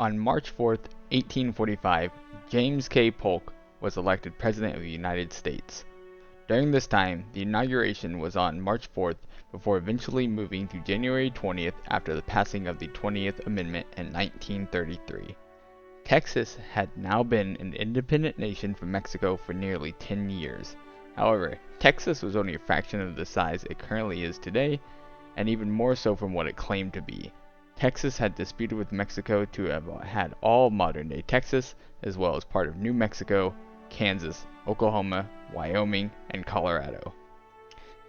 On March 4th, 1845, James K. Polk was elected President of the United States. During this time, the inauguration was on March 4th before eventually moving to January 20th after the passing of the 20th Amendment in 1933. Texas had now been an independent nation from Mexico for nearly 10 years. However, Texas was only a fraction of the size it currently is today, and even more so from what it claimed to be. Texas had disputed with Mexico to have had all modern-day Texas, as well as part of New Mexico, Kansas, Oklahoma, Wyoming, and Colorado.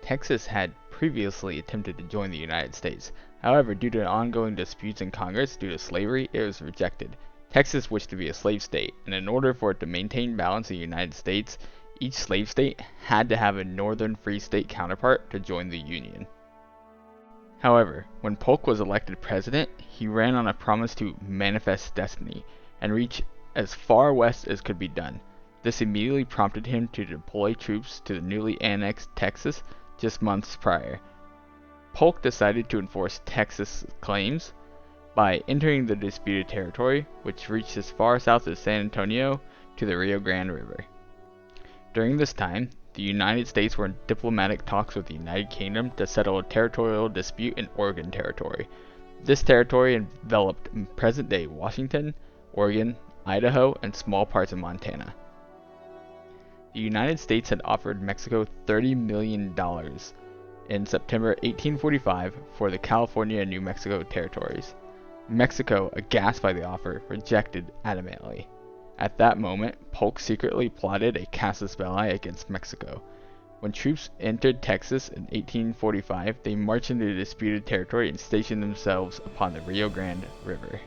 Texas had previously attempted to join the United States. However, due to ongoing disputes in Congress due to slavery, it was rejected. Texas wished to be a slave state, and in order for it to maintain balance in the United States, each slave state had to have a northern free state counterpart to join the Union. However, when Polk was elected president, he ran on a promise to manifest destiny and reach as far west as could be done. This immediately prompted him to deploy troops to the newly annexed Texas just months prior. Polk decided to enforce Texas' claims by entering the disputed territory, which reached as far south as San Antonio to the Rio Grande River. During this time, the United States were in diplomatic talks with the United Kingdom to settle a territorial dispute in Oregon Territory. This territory enveloped present-day Washington, Oregon, Idaho, and small parts of Montana. The United States had offered Mexico $30 million in September 1845 for the California and New Mexico territories. Mexico, aghast by the offer, rejected adamantly. At that moment, Polk secretly plotted a casus belli against Mexico. When troops entered Texas in 1845, they marched into the disputed territory and stationed themselves upon the Rio Grande River.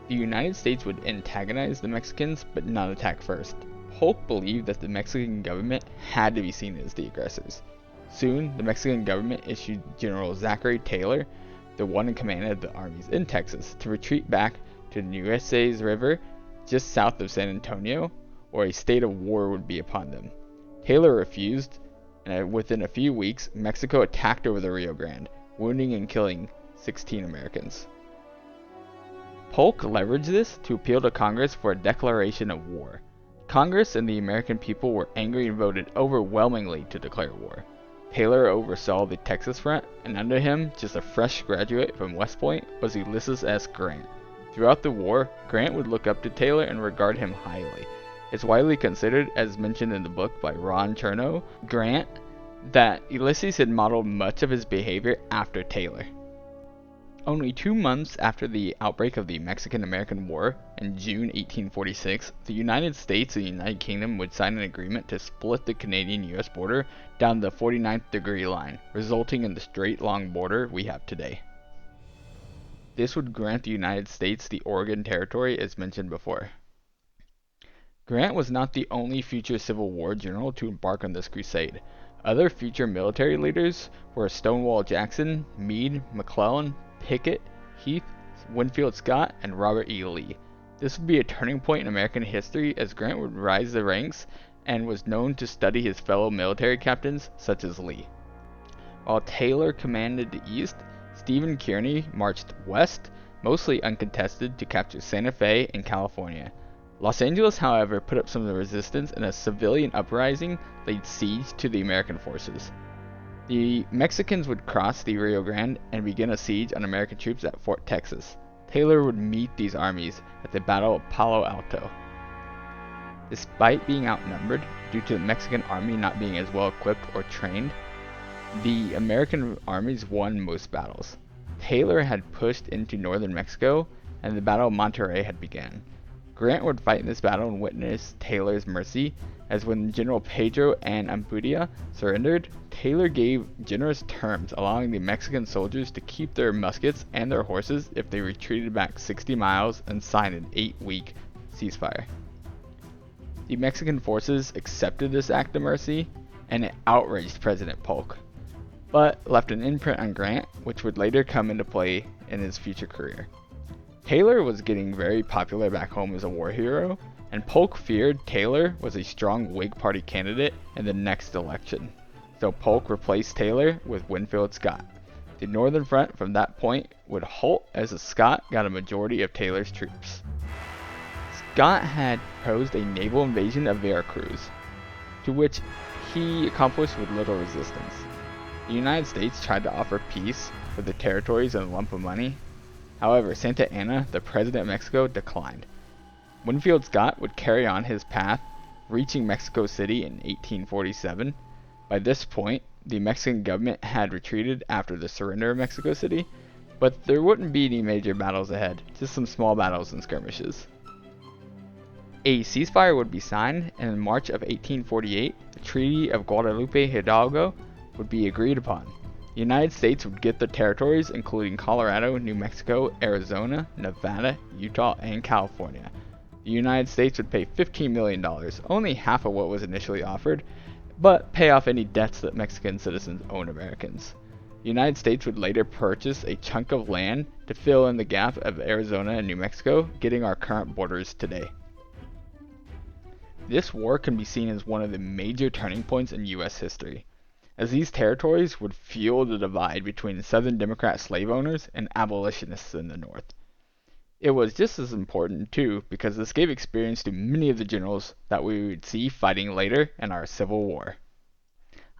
The United States would antagonize the Mexicans, but not attack first. Polk believed that the Mexican government had to be seen as the aggressors. Soon, the Mexican government issued General Zachary Taylor, the one in command of the armies in Texas, to retreat back to the Nueces River just south of San Antonio, or a state of war would be upon them. Taylor refused, and within a few weeks, Mexico attacked over the Rio Grande, wounding and killing 16 Americans. Polk leveraged this to appeal to Congress for a declaration of war. Congress and the American people were angry and voted overwhelmingly to declare war. Taylor oversaw the Texas front, and under him, just a fresh graduate from West Point, was Ulysses S. Grant. Throughout the war, Grant would look up to Taylor and regard him highly. It's widely considered, as mentioned in the book by Ron Chernow, Grant, that Ulysses had modeled much of his behavior after Taylor. Only 2 months after the outbreak of the Mexican-American War, in June 1846, the United States and the United Kingdom would sign an agreement to split the Canadian-US border down the 49th degree line, resulting in the straight long border we have today. This would grant the United States the Oregon Territory as mentioned before. Grant was not the only future Civil War general to embark on this crusade. Other future military leaders were Stonewall Jackson, Meade, McClellan, Pickett, Heath, Winfield Scott, and Robert E. Lee. This would be a turning point in American history as Grant would rise the ranks and was known to study his fellow military captains such as Lee. While Taylor commanded the east, Stephen Kearny marched west, mostly uncontested, to capture Santa Fe in California. Los Angeles, however, put up some of the resistance, and a civilian uprising laid siege to the American forces. The Mexicans would cross the Rio Grande and begin a siege on American troops at Fort Texas. Taylor would meet these armies at the Battle of Palo Alto. Despite being outnumbered, due to the Mexican army not being as well equipped or trained, the American armies won most battles. Taylor had pushed into northern Mexico, and the Battle of Monterrey had begun. Grant would fight in this battle and witness Taylor's mercy, as when General Pedro and Ampudia surrendered, Taylor gave generous terms, allowing the Mexican soldiers to keep their muskets and their horses if they retreated back 60 miles and signed an 8-week ceasefire. The Mexican forces accepted this act of mercy, and it outraged President Polk, but left an imprint on Grant, which would later come into play in his future career. Taylor was getting very popular back home as a war hero, and Polk feared Taylor was a strong Whig Party candidate in the next election, so Polk replaced Taylor with Winfield Scott. The Northern Front from that point would halt as Scott got a majority of Taylor's troops. Scott had proposed a naval invasion of Veracruz, to which he accomplished with little resistance. The United States tried to offer peace for the territories and a lump of money. However, Santa Anna, the president of Mexico, declined. Winfield Scott would carry on his path, reaching Mexico City in 1847. By this point, the Mexican government had retreated after the surrender of Mexico City, but there wouldn't be any major battles ahead, just some small battles and skirmishes. A ceasefire would be signed, and in March of 1848, the Treaty of Guadalupe Hidalgo would be agreed upon. The United States would get the territories including Colorado, New Mexico, Arizona, Nevada, Utah, and California. The United States would pay $15 million, only half of what was initially offered, but pay off any debts that Mexican citizens owed Americans. The United States would later purchase a chunk of land to fill in the gap of Arizona and New Mexico, getting our current borders today. This war can be seen as one of the major turning points in U.S. history, as these territories would fuel the divide between Southern Democrat slave owners and abolitionists in the North. It was just as important, too, because this gave experience to many of the generals that we would see fighting later in our Civil War.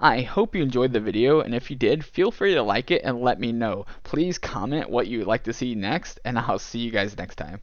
I hope you enjoyed the video, and if you did, feel free to like it and let me know. Please comment what you would like to see next, and I'll see you guys next time.